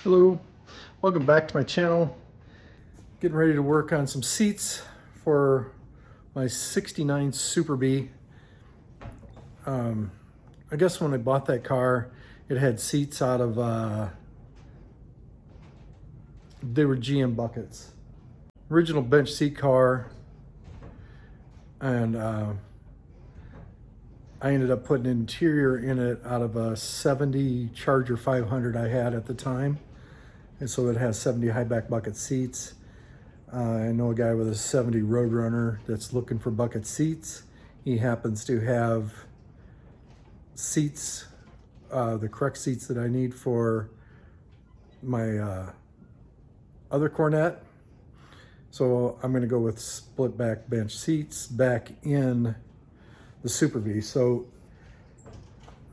Hello, welcome back to my channel. Getting ready to work on some seats for my 69 Super Bee. I guess when I bought that car, it had seats out of, they were GM buckets. Original bench seat car, and I ended up putting an interior in it out of a 70 Charger 500 I had at the time. And so it has 70 high back bucket seats. I know a guy with a 70 Roadrunner that's looking for bucket seats. He happens to have seats, the correct seats that I need for my other Cornet. So I'm gonna go with split back bench seats back in the Super Bee. So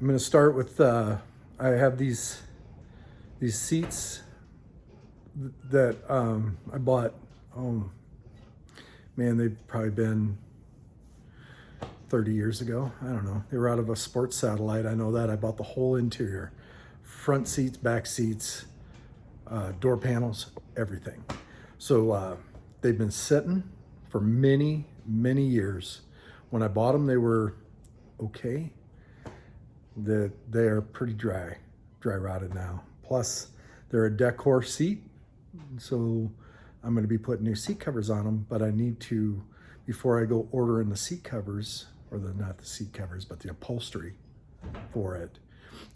I'm gonna start with, I have these seats that I bought, oh man, they've probably been 30 years ago. I don't know. They were out of a sports satellite. I know that. I bought the whole interior, front seats, back seats, door panels, everything. So they've been sitting for many, many years. When I bought them, they were okay. They are pretty dry rotted now. Plus, they're a decor seat. So I'm going to be putting new seat covers on them, but I need to, before I go ordering the seat covers, or not the seat covers, but the upholstery for it,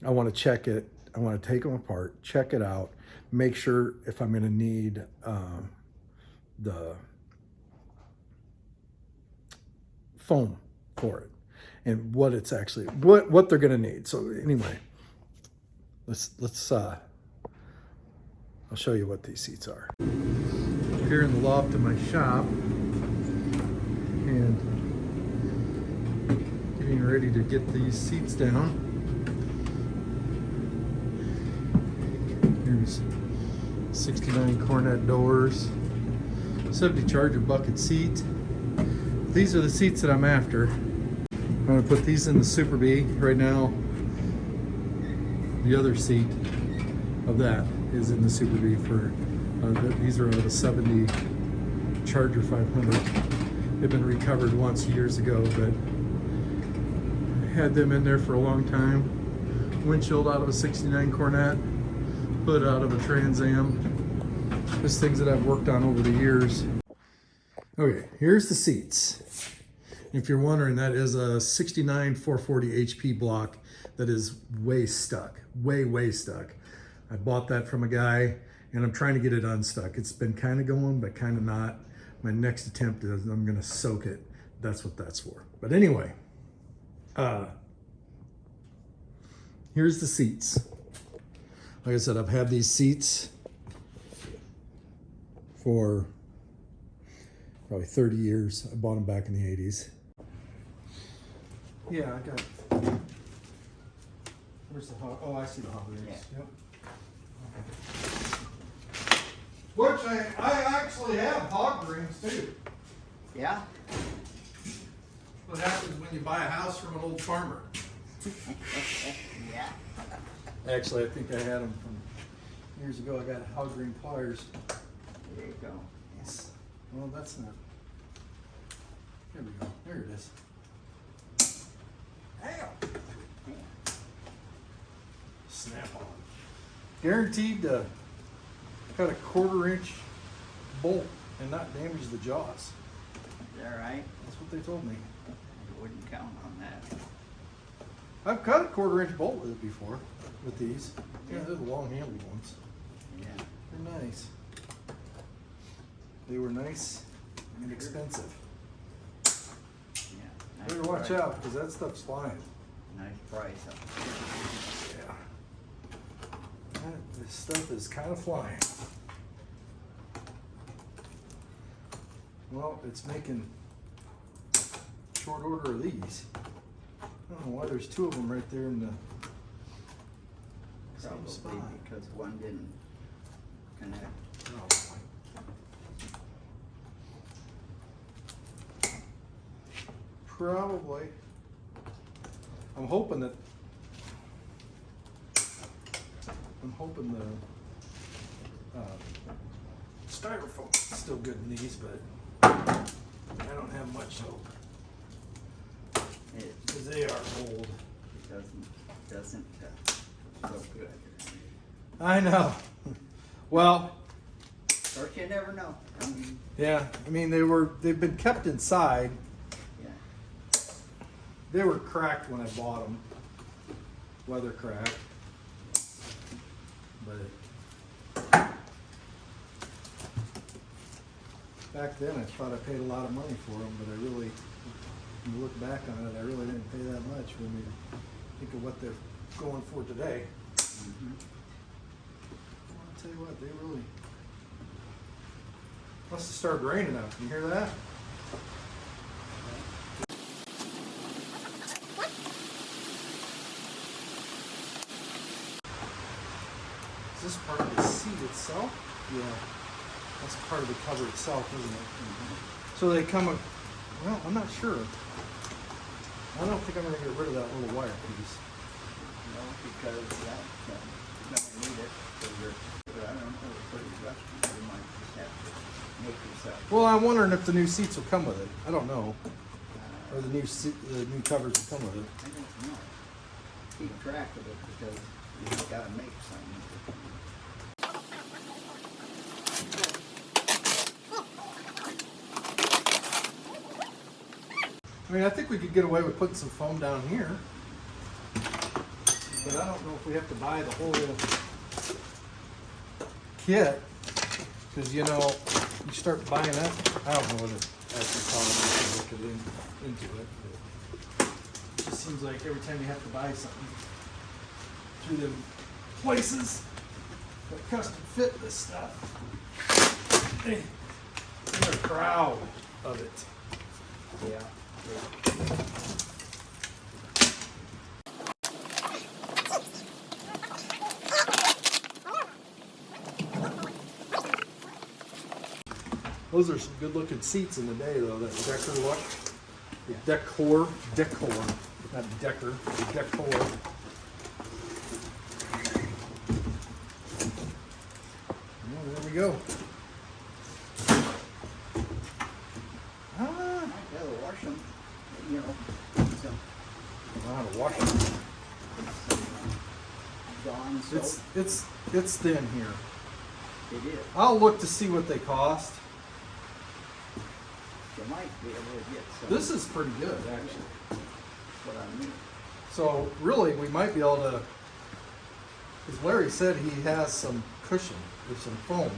I want to check it. I want to take them apart, check it out, make sure if I'm going to need the foam for it and what it's actually, what they're going to need. So anyway, let's I'll show you what these seats are. Here in the loft of my shop, and getting ready to get these seats down. Here's 69 Cornet doors, 70 Charger bucket seat. These are the seats that I'm after. I'm gonna put these in the Super Bee right now. The other seat of that is in the Super Bee for, these are out of a 70 Charger 500. They've been recovered once years ago, but I had them in there for a long time. Windshield out of a 69 Cornet, hood out of a Trans Am. Just things that I've worked on over the years. Okay, here's the seats. If you're wondering, that is a 69 440 HP block that is way stuck, way stuck. I bought that from a guy and I'm trying to get it unstuck. It's been kind of going, but kind of not. My next attempt is I'm gonna soak it. That's what that's for. But anyway, here's the seats. Like I said, I've had these seats for probably 30 years. I bought them back in the 80s. Yeah, I got, where's the hot, oh, I see the hot rings. Yeah. Yep. Which I actually have hog rings too. Yeah? What happens when you buy a house from an old farmer? Yeah. Actually, I think I had them from years ago. I got hog ring pliers. There you go. Yes. Well, that's not. There we go. There it is. Ow! Snap on. Guaranteed to cut a 1/4 inch bolt and not damage the jaws. Is that right? That's what they told me. I wouldn't count on that. I've cut a 1/4 inch bolt with it before, with these. Yeah, they're the long handled ones. Yeah. They're nice. They were nice and expensive. Yeah. Better watch price. out, because that stuff's flying. Nice price. Yeah. This stuff is kind of flying. Well, it's making short order of these. I don't know why there's 2 of them right there in the same Probably spot. because one didn't connect. Probably. I'm hoping the styrofoam is still good in these, but I don't have much hope It because they are old. doesn't look good. I know. Well, Of course, you never know. I mean, yeah. I mean, they've been kept inside. yeah. They were cracked when I bought them, weather cracked. But back then, I thought I paid a lot of money for them, but I really, when you look back on it, I really didn't pay that much when we think of what they're going for today. Mhm. I'll tell you what, they really must have started raining out. Can you hear that? Is this part of the seat itself? Yeah. That's part of the cover itself, isn't it? Mhm. So they come, well, I'm not sure. I don't think I'm going to get rid of that little wire piece. No, because that, you're gonna need it for your, but I don't know, it's pretty rusty. You might just have to make yourself. Well, I'm wondering if the new seats will come with it. I don't know. Uh, Or the new covers will come with it. I don't know. Keep track of it because you've gotta make something. I mean, I think we could get away with putting some foam down here. But I don't know if we have to buy the whole kit. Because, you know, you start buying that, I don't know what it actually costs to look into it. But it just seems like every time you have to buy something through them places that custom fit this stuff, they're a crowd of it. Yeah. Those are some good looking seats in the day though, that Decker look. The decor, not Decker, the decor. Well, there we go. I gotta wash them, you know, I don't know how to wash them. Dawn soap. It's thin here. It is. I'll look to see what they cost. You might be able to get some. This is pretty good, actually. That's what I mean. So really, we might be able to, because Larry said he has some cushion or some foam.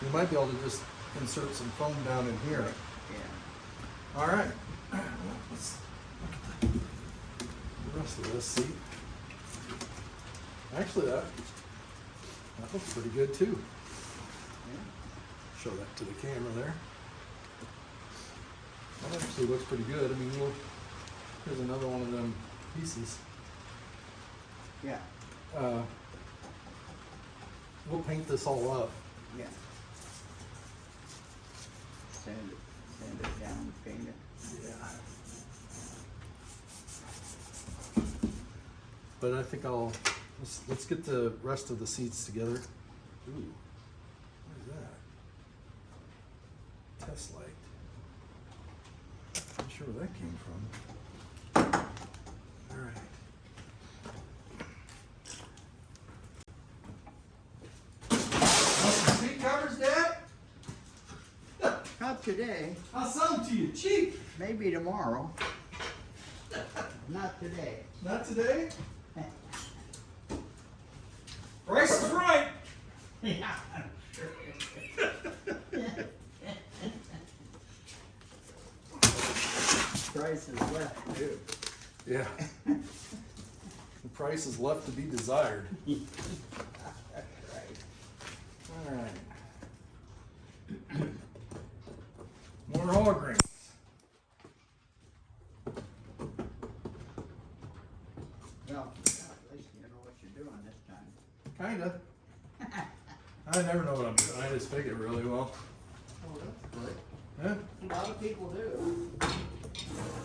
We might be able to just insert some foam down in here. Yeah. All right. Let's look at the rest of this seat. Actually, that looks pretty good too. Yeah. Show that to the camera there. That actually looks pretty good. I mean, here's another one of them pieces. Yeah. We'll paint this all up. Yeah. Sand it down, paint it. Yeah. But I think let's get the rest of the seats together. Ooh, what is that? Test light. Not sure where that came from. All right. Want some seat covers, Dad? Not today, I'll sell them to you cheap. maybe tomorrow. Not today. Not today. Price is right. Yeah. Price is left too. Yeah. The price is left to be desired. Right. All right. More holograms. Well, at least you know what you're doing this time. Kinda. I never know what I'm doing. I just figure really well. Oh, that's good. Yeah. A lot of people do.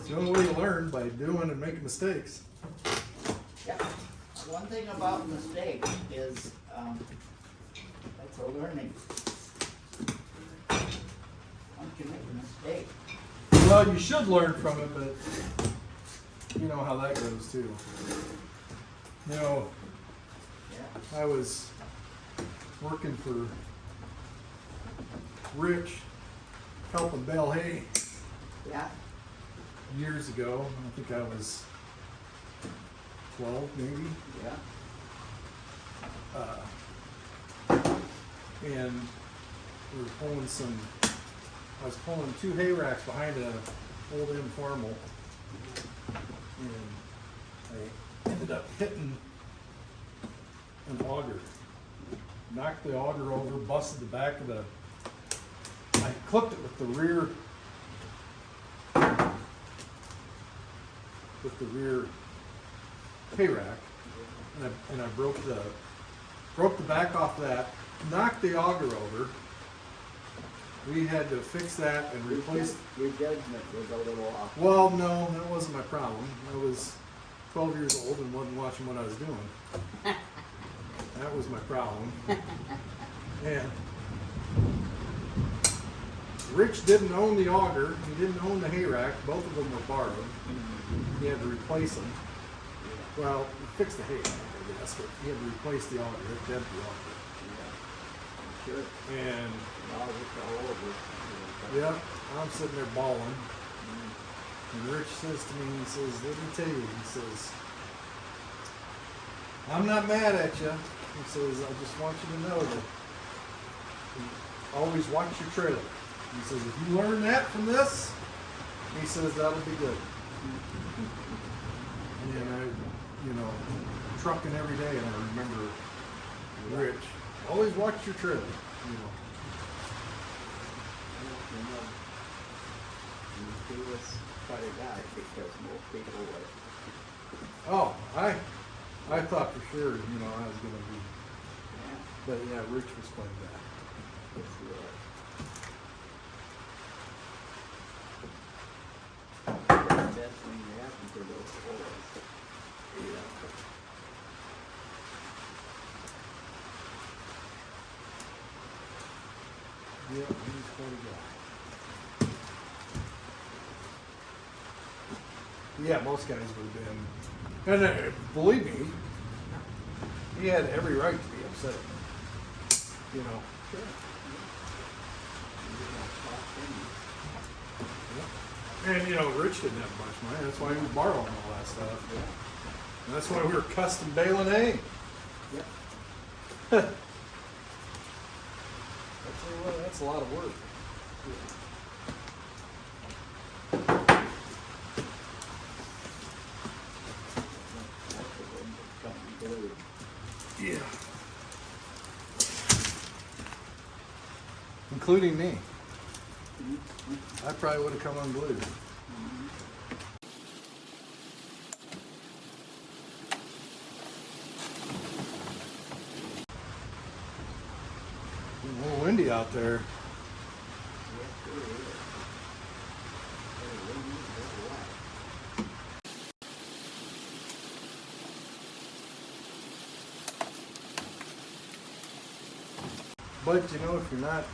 It's the only way you learn, by doing and making mistakes. Yeah. One thing about mistakes is, like It's a learning. Once you make a mistake, Well, you should learn from it, but you know how that goes too. You know, yeah. I was working for Rich, helping bale hay Yeah. years ago. I think I was 12 maybe. Yeah. And we were pulling I was pulling 2 hay racks behind an old informal. And I ended up hitting an auger. Knocked the auger over, busted the back of the, I clipped it with the rear hay rack, and I broke the back off that, knocked the auger over. We had to fix that and replace. Your judgment was a little off. Well, no, that wasn't my problem. I was 12 years old and wasn't watching what I was doing. That was my problem. And Rich didn't own the auger. He didn't own the hay rack. Both of them were borrowed. He had to replace them. Well, he fixed the hay rack, I guess, but he had to replace the auger. It dead the auger. Sure. And All over. yeah, I'm sitting there bawling. And Rich says to me, he says, let me tell you, he says, I'm not mad at you. He says, I just want you to know that you always watch your trailer. He says, if you learn that from this, he says, that'll be good. And I, trucking every day, and I remember Rich, always watch your trailer, He was quite a guy because most people would. Oh, I thought for sure, I was going to be, Yeah. but yeah, Rich was quite bad. Yes, he was. That's the best thing that happened to those boys. Yeah, he's quite a guy. Yeah, most guys would have been. And believe me, he had every right to be upset. Sure. And Rich didn't have much money. That's why he was borrowing all that stuff. And that's why we were custom baling hay. Yep. That's a lot of work. Yeah. Including me. I probably would have come unglued. It's a little windy out there. But if you're not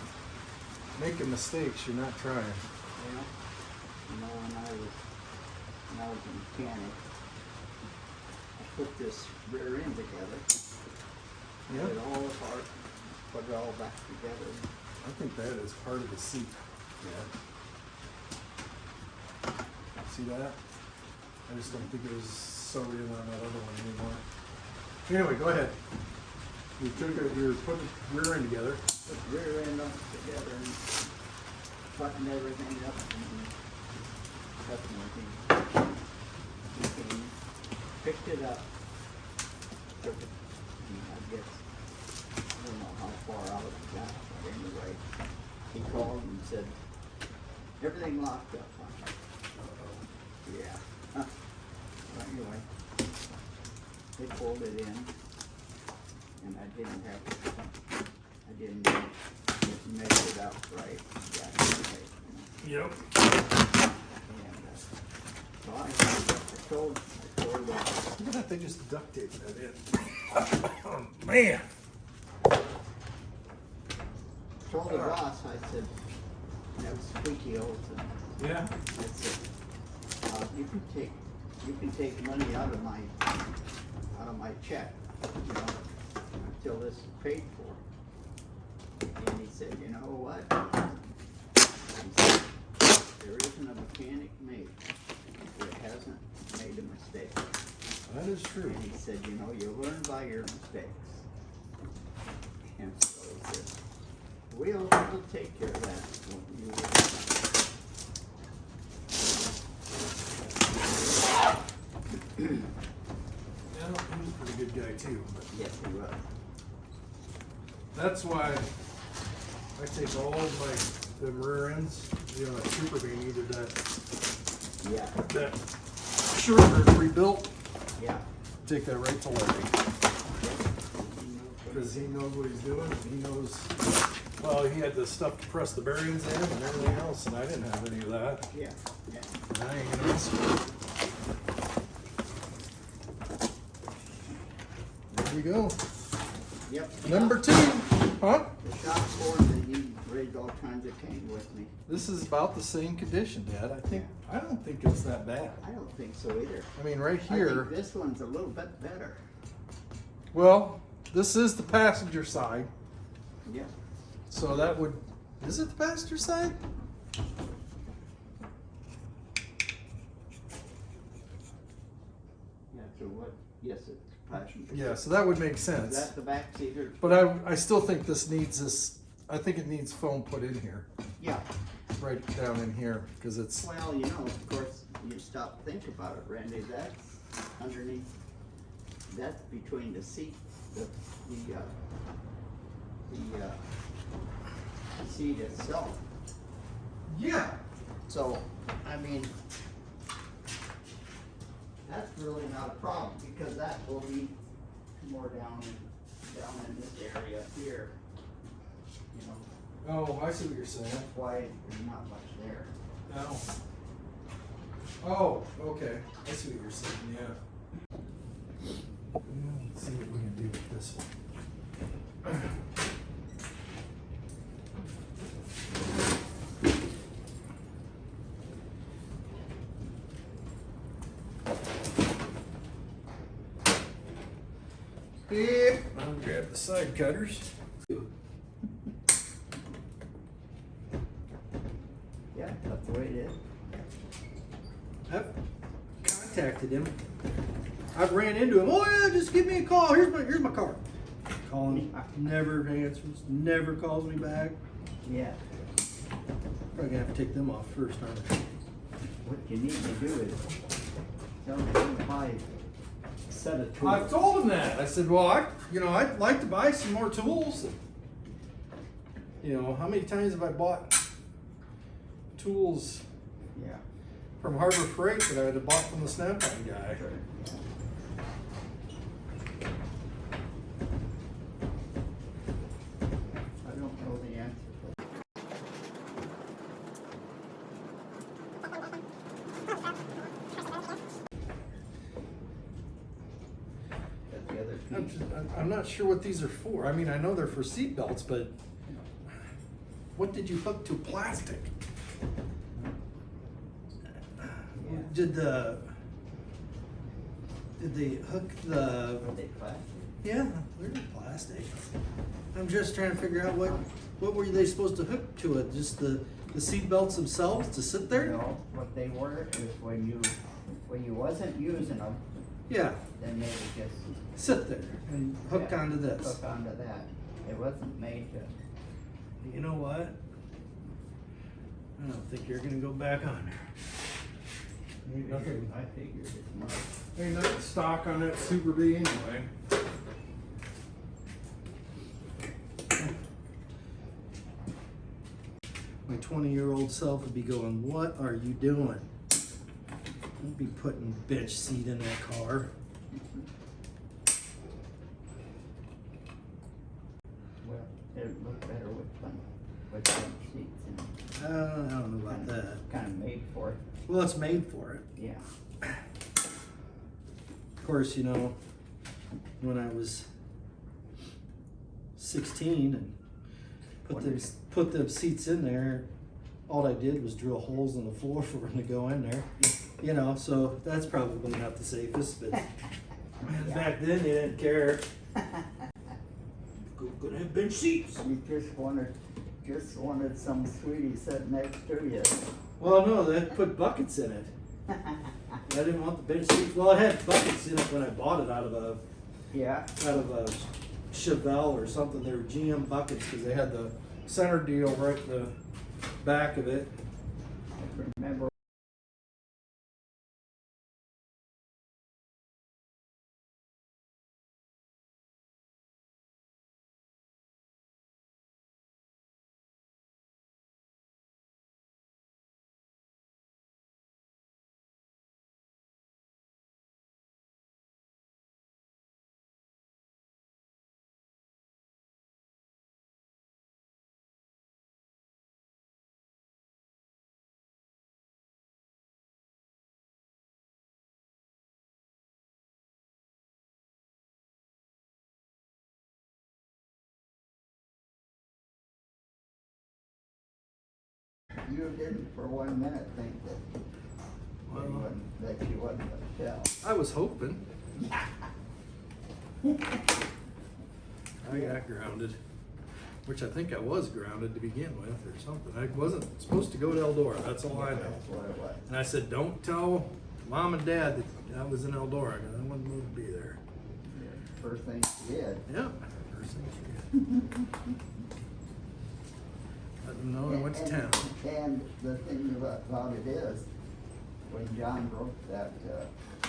making mistakes, you're not trying. Yeah. When I was a mechanic, I put this rear end together. Yeah. Put it all apart, put it all back together. I think that is part of the seat. Yeah. See that? I just don't think it was sewed in on that other one anymore. Anyway, go ahead. You put the rear end together. Put the rear end up together and button everything up and button everything. And picked it up. Took it, I guess, I don't know how far out it got, but anyway, he called and said, everything locked up. Yeah. Well, anyway, they pulled it in, and I didn't measure it out right. Yeah, Yep. and so I told Look at that, they just duct taped that in. Oh, man. told the boss, I said, that was squeaky old. Yeah. I said, you can take money out of my check, you know, until this is paid for. And he said, you know what? He said, there isn't a mechanic made that hasn't made a mistake. That is true. And he said, you know, you learn by your mistakes. And so he said, we'll take care of that. Yeah, he was a pretty good guy too. But Yes, he was. that's why I take all of the rear ends, you know, that super beam, either that shorter rebuilt, Yeah. take that right to Larry. Because he knows what he's doing, and he knows, well, he had the stuff to press the bearings in and everything else, and I didn't have any of that. Yeah. Yeah. And I ain't gonna mess with it. There we go. Yep. Number 2, huh? The shop foreman, he raised all kinds of cane with me. This is about the same condition, Dad. I don't think it's that bad. I don't think so either. I mean, right I here, think this one's a little bit better. well, this is the passenger side, Yeah. so that would, is it the passenger side? Yeah, so what? Yes, it's passenger. Yeah, so that would make Is sense. that the back seat or? But I still think this needs this, I think it needs foam put in here, Yeah. right down in here, because it's, Well, you know, of course, you stop to think about it, Randy, that's underneath, that's between the seat, the seat itself. yeah. So, I mean, that's really not a problem, because that will be more down in this area here. You know, Oh, I see what you're saying. that's why there's not much there. No. Oh, okay. I see what you're saying, yeah. Let's see what we can do with this one. Yep. I'll grab the side cutters. Yeah, that's the way it is. I've contacted him. I've ran into him. Oh yeah, just give me a call. Here's my card. Call him. Never answers. Never calls me back. Yeah. Probably gonna have to take them off first, aren't I? What you need to do is tell them to buy a set of tools. I've told him that. I said, well, I'd like to buy some more tools. You know, how many times have I bought tools Yeah. from Harbor Freight that I had bought from the Snap-on guy? I don't know the answer. That's the other piece. I'm not sure what these are for. I mean, I know they're for seat belts, but what did you hook to plastic? Yeah. Did they hook the? Are they plastic? Yeah, they're plastic. I'm just trying to figure out what were they supposed to hook to it? Just the seat belts themselves to sit there? No, what they were is when you wasn't using them, Yeah, then they would just sit there and hook Yeah, onto this. hook onto that. It wasn't made to. You know what? I don't think you're gonna go back on there. Nothing. I figured as much. Ain't nothing stock on that Super B anyway. My 20-year-old self would be going, what are you doing? Don't be putting bench seat in that car. Well, it'd look better with some seats and I don't know about that. kind of made for it. Well, it's made for it. Yeah. Of course, you know, when I was 16 and put them seats in there. All I did was drill holes in the floor for them to go in there. You know, so that's probably not the safest, but back then they didn't care. Gonna have bench seats. You just wanted some sweetie sitting next to you. Well, no, they put buckets in it. I didn't want the bench seats. Well, I had buckets in it when I bought it out of a Chevelle or something. They were GM buckets because they had the center deal right in the back of it. I remember you didn't for 1 minute think that you wasn't a shell. I was hoping. I got grounded, which I think I was grounded to begin with or something. I wasn't supposed to go to Eldora, that's all I know. That's what it was. And I said, don't tell Mom and Dad that I was in Eldora, because I wasn't moved to be there. First thing you did. Yep. First thing she did. Let them know I went to town. And the thing about it is, when John broke that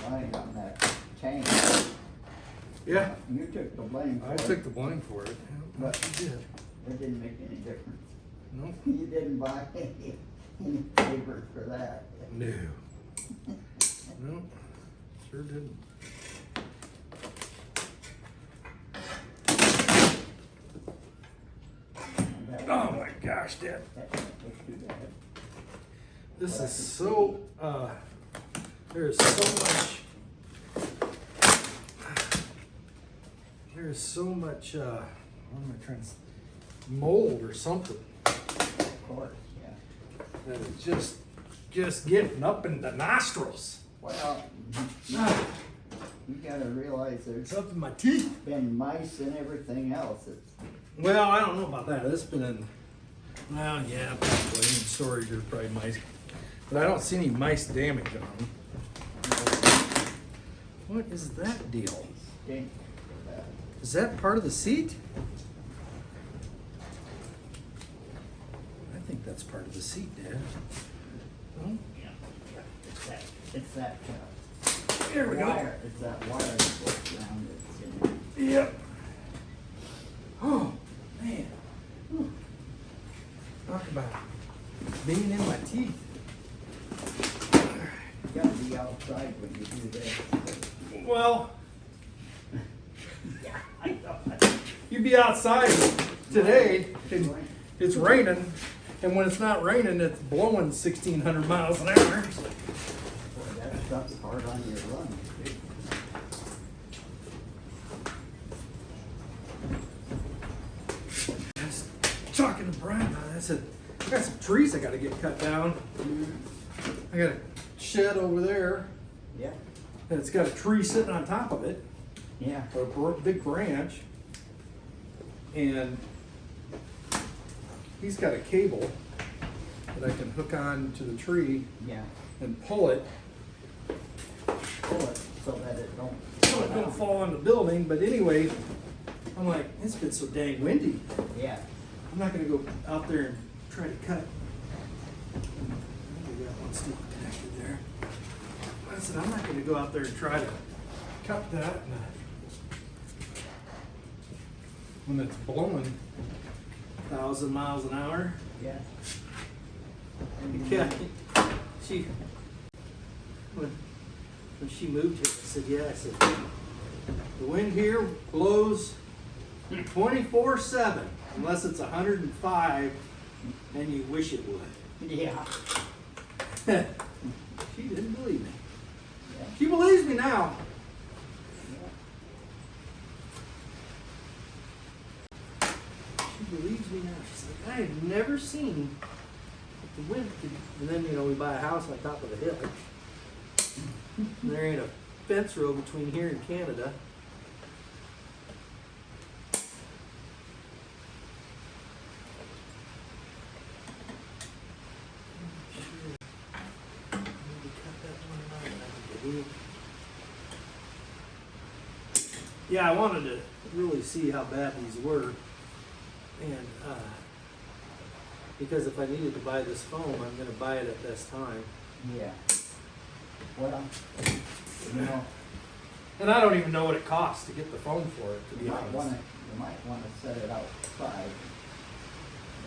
line on that chain, Yeah. you took the blame for I it. took the blame for it. But She did. it didn't make any difference. Nope. You didn't buy any papers for that. No. No. Sure didn't. Oh my gosh, Dad. That wasn't too bad. This is so, there's so much, what am I trying to say? Mold or something Of course, yeah. that is just getting up in the nostrils. Well, you gotta realize there's It's up in my teeth. been mice and everything else. It's, Well, I don't know about that. It's been in, well, yeah, probably in storage there's probably mice. But I don't see any mice damage on them. What is that deal? stink for that. Is that part of the seat? I think that's part of the seat, Dad. Oh, Yeah. It's that, here we go. wire, it's that wire that goes around it. It's in Yep. Oh, man. Whew. Talk about being in my teeth. You gotta be outside when you do this. Well, Yeah, I know. you'd be outside today, and it's raining, and when it's not raining, it's blowing 1,600 miles an hour. Boy, that stuff's hard on your lungs, too. I was talking to Brian about it. I said, I got some trees I gotta get cut down. I got a shed over there, Yeah, and it's got a tree sitting on top of it, yeah. a big branch, and he's got a cable that I can hook on to the tree Yeah, and pull it pull it so that it don't. so it don't fall on the building. But anyway, I'm like, it's been so dang windy. Yeah, I'm not gonna go out there and try to cut. I think we got one still connected there. I said, I'm not gonna go out there and try to cut that when it's blowing 1,000 miles an hour. yeah. Yeah, she, when she moved here, I said, yeah, I said, the wind here blows 24/7, unless it's 105, and you wish it would. Yeah. She didn't believe me. Yeah. She believes me now. She believes me now. She's like, I have never seen the wind could, and then, you know, we buy a house on top of a hill. And there ain't a fence row between here and Canada. Yeah, I wanted to really see how bad these were, and because if I needed to buy this foam, I'm going to buy it at this time. Yeah. Well, you know, And I don't even know what it costs to get the foam for it, to be you might honest. want to set it outside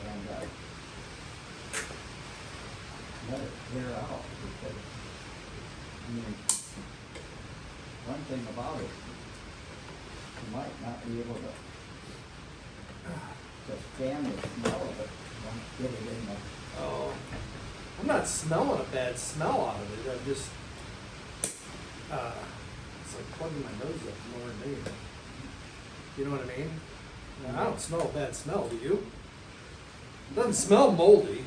and let it clear out, because, I mean, one thing about it, you might not be able to stand the smell of it once you get it in the. Oh, I'm not smelling a bad smell out of it. I'm just, it's like plugging my nose up more than anything. You know what I mean? I don't smell a bad smell, do you? It doesn't smell moldy.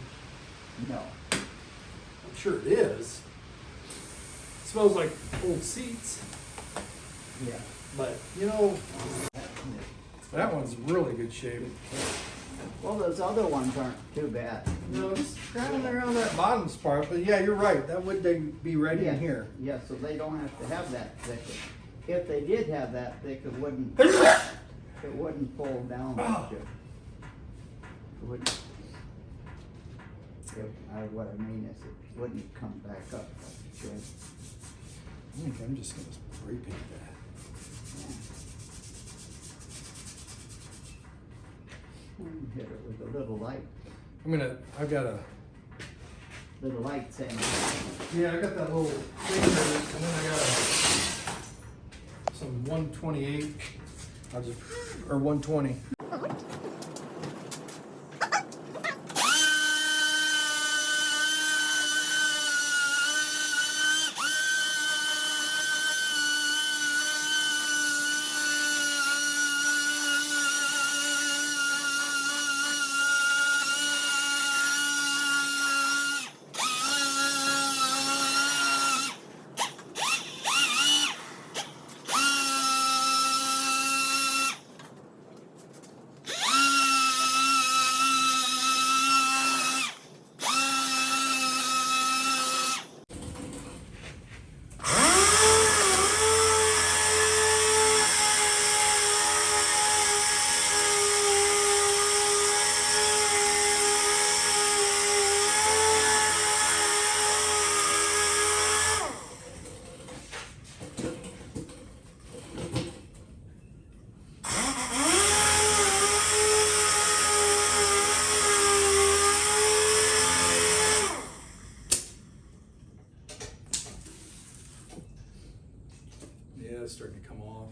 No. I'm sure it is. It smells like old seats, Yeah. but you know, That's it. that one's really good shape. Well, those other ones aren't too bad. No, just scratching around that bottom part, but yeah, you're right. That would be ready in here. Yeah, so they don't have to have that thick. If they did have that thick, it wouldn't fold down like it. It wouldn't. What I mean is, it wouldn't come back up like it should. I think I'm just gonna spray paint that. Hit it with a little light. I've got a, Little light saying. yeah, I got that little thing there, and then I got some 128, or 120. Yeah, it's starting to come off.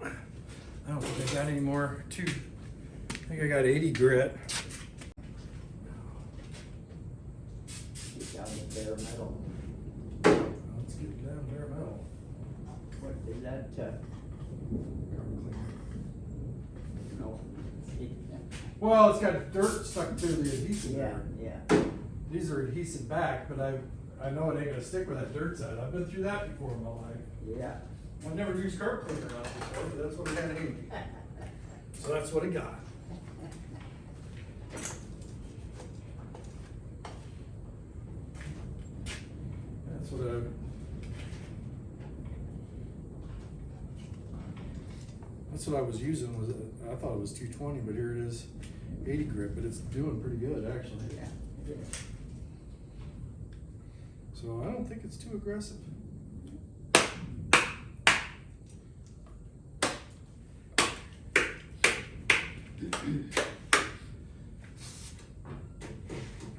I don't think I got any more. I think I got 80 grit. Get down the bare metal. Let's get down bare metal. What did that, no. Well, it's got dirt stuck to the adhesive Yeah, there. yeah. These are adhesive back, but I know it ain't gonna stick where that dirt's at. I've been through that before in my life. Yeah. I've never used carpet cleaner on it before, but that's what it had handy. So that's what it got. That's what I was using. I thought it was 220, but here it is, 80 grit, but it's doing pretty good actually. Yeah. So I don't think it's too aggressive.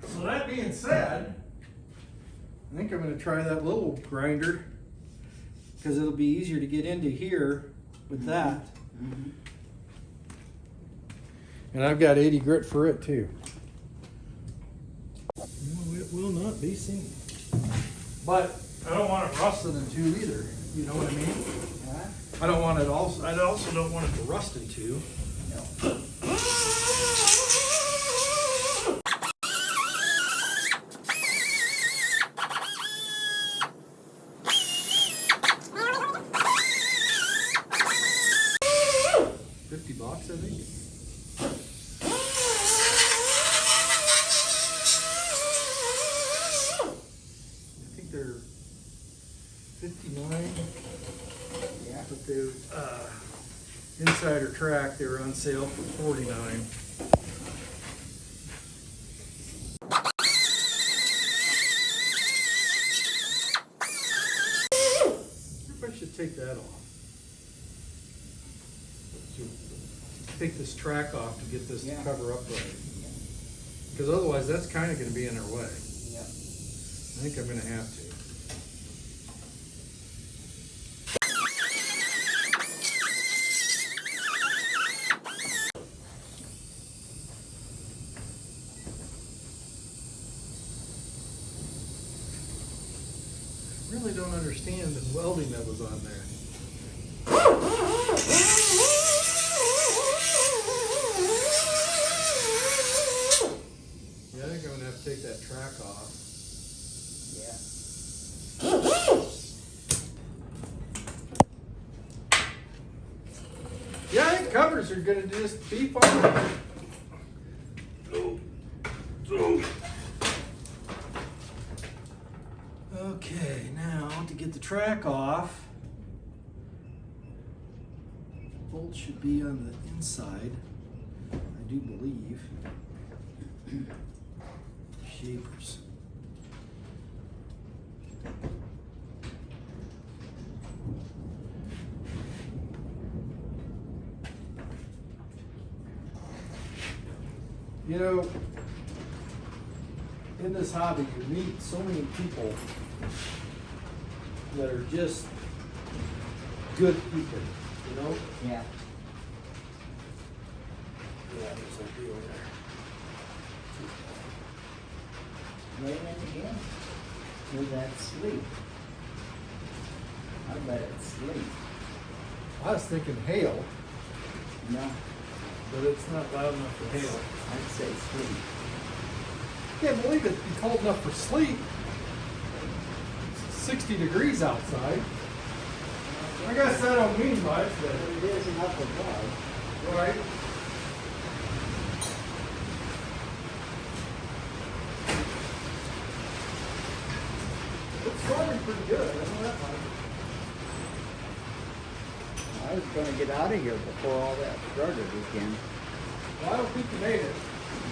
So that being said, I think I'm going to try that little grinder because it'll be easier to get into here with that. Mm-hmm. And I've got 80 grit for it too. No, it will not be seen. But I don't want it rusting in two either. You know what I mean? Huh? I don't want it also. I also don't want it to rust in two. No. $50, I think. I think they're 59. Yeah. But they Insider Track, they were on sale for 49. I should take that off. Take this track off to get this to cover up right. Because otherwise that's kind of going to be in our way. Yeah. I think I'm going to have to. I really don't understand the welding that was on there. Yeah, I think I'm going to have to take that track off. Yeah. Yeah, I think covers are going to just be fine. Okay, now to get the track off, bolt should be on the inside, I do believe. Shapers. You know, in this hobby, you meet so many people that are just good people, you know? Yeah. Yeah, there's a deal there. Wait a minute again. With that sleep. I bet it's sleep. I was thinking hail, No, but it's not loud enough for hail. I'd say sleep. Can't believe it'd be cold enough for sleep. It's 60 degrees outside. I guess that don't mean much, But it is enough above. but right. It's storming pretty good. I know that much. I was gonna get out of here before all that started again. Well, I don't think you made it.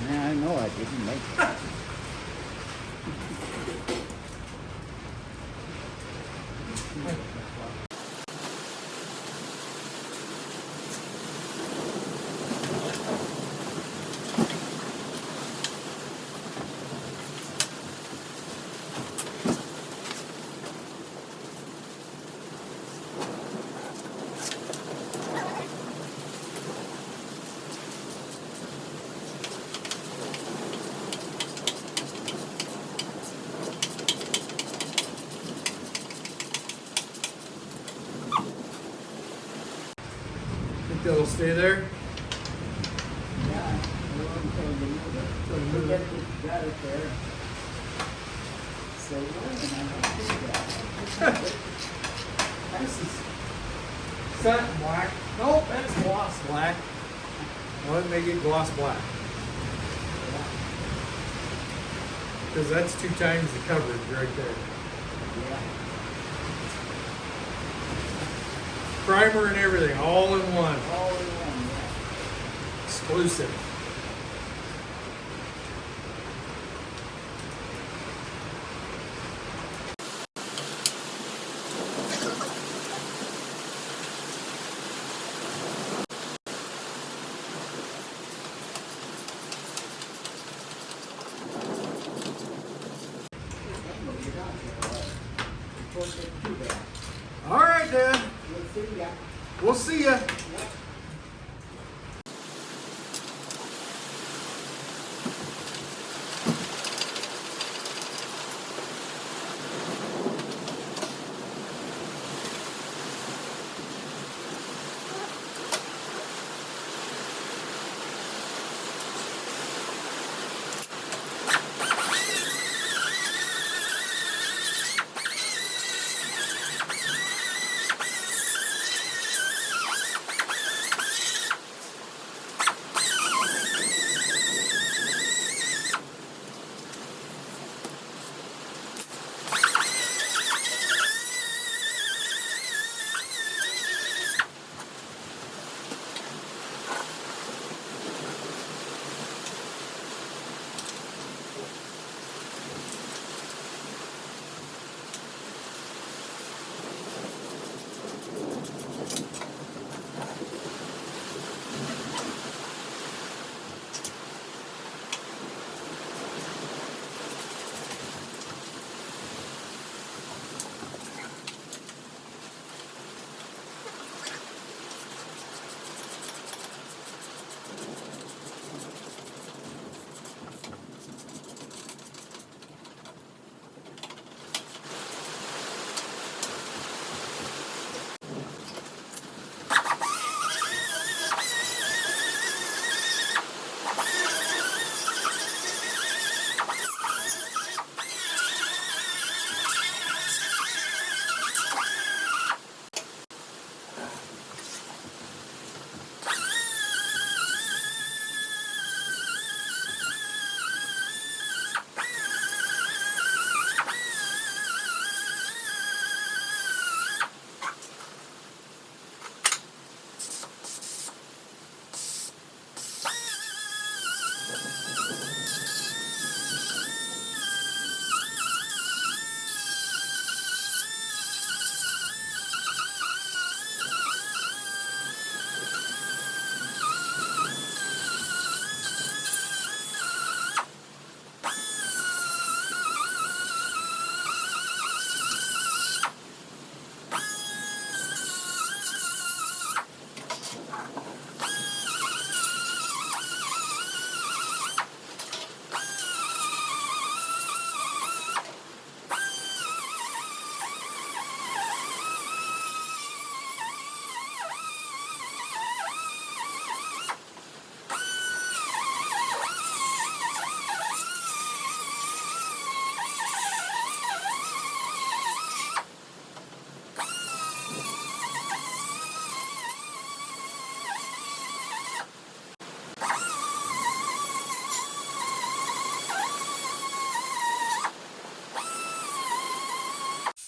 Nah, I know I didn't make it. Think that'll stay there? Yeah, we got it there. So, and I don't do that. This is satin black. Nope, that's gloss black. Well, it may get gloss black. Because that's 2 times the coverage right there. Yeah. Primer and everything, all in one. All in one, yeah. Exclusive. All right, Dad. We'll see ya. We'll see ya.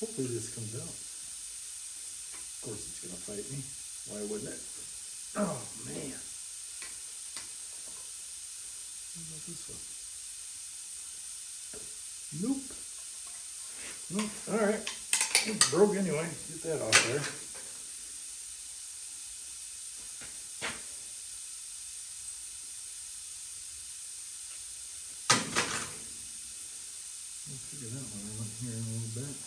Hopefully this comes out. Of course it's gonna fight me. Why wouldn't it? Oh man. What about this one? Nope. Nope. Alright. It's broke anyway. Get that off there. We'll figure that one out here in a little bit.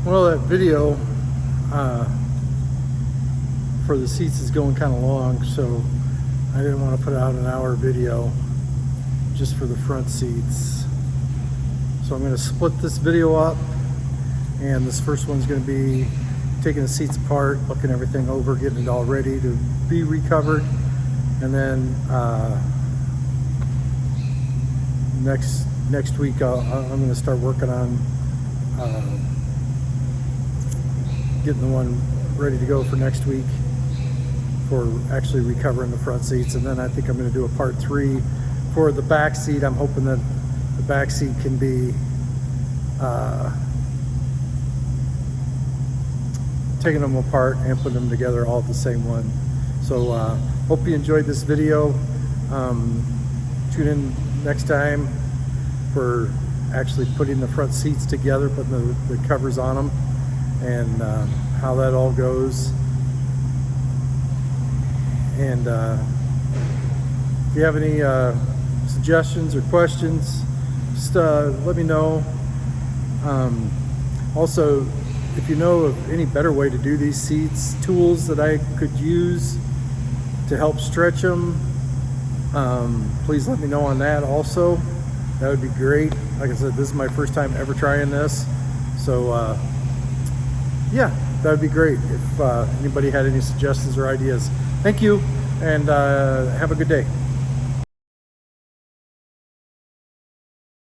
Well, that video for the seats is going kind of long, so I didn't want to put out an hour video just for the front seats. So I'm going to split this video up, and this first one's going to be taking the seats apart, looking everything over, getting it all ready to be recovered, and then next week I'm going to start working on getting the one ready to go for next week for actually recovering the front seats. And then I think I'm going to do a part 3 for the back seat. I'm hoping that the back seat can be taking them apart and putting them together all the same one. So hope you enjoyed this video. Tune in next time for actually putting the front seats together, putting the covers on them, and how that all goes. And if you have any suggestions or questions, just let me know. Also, if you know of any better way to do these seats, tools that I could use to help stretch them, please let me know on that also. That would be great. Like I said, this is my first time ever trying this, so yeah, that would be great if anybody had any suggestions or ideas. Thank you, and have a good day.